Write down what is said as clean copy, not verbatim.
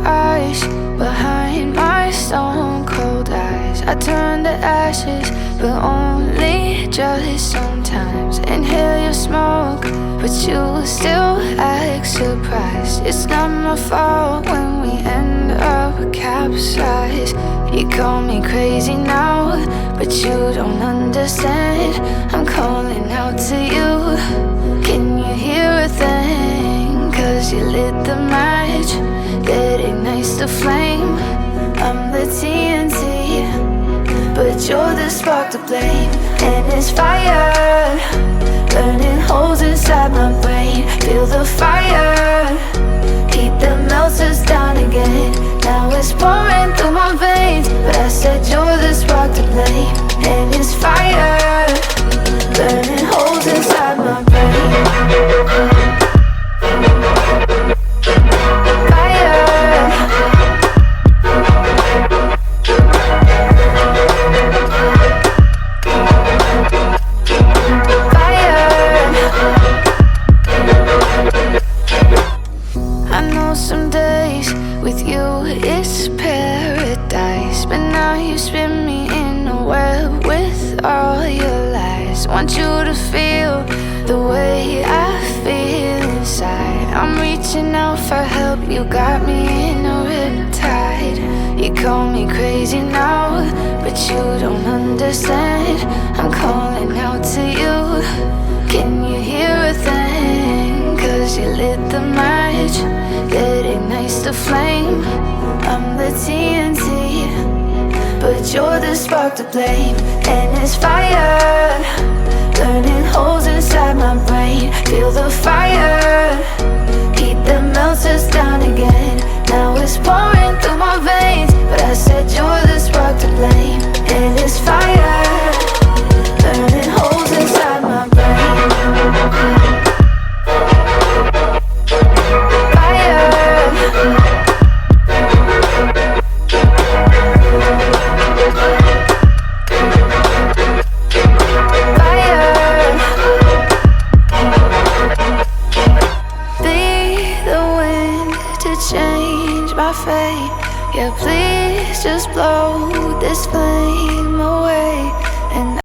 ice behind my stone cold eyes. I turn to ashes, but only just sometimes. Inhale your smoke, but you still act surprised. It's not my fault when we end up capsized. You call me crazy now, but you don't understand. I'm calling out to you. Can you hear a thing? 'Cause you lit the match that ignites the flame. I'm the TNT, but you're the spark to blame. And it's fire, burning holes inside my brain. Feel the fire, heat that melts us down again. Now it's pouring through my veins, but I said you're the spark to blame. And it's fire, burning holes inside my brain. Some days with you it's paradise, but now you spin me in a web with all your lies. Want you to feel the way I feel inside. I'm reaching out for help, you got me in a riptide. You call me crazy now, but you don't understand. I'm calling out to you. Can you hear a thing? 'Cause you lit the match that ignites the flame. I'm the TNT, but you're the spark to blame. And it's fire, burning holes inside my brain. Feel the fire, heat that melts us down again. Now it's pouring through my veins, but I said you're the spark to blame. And it's fire, burning holes inside my brain. Change my fate, yeah, please just blow this flame away. And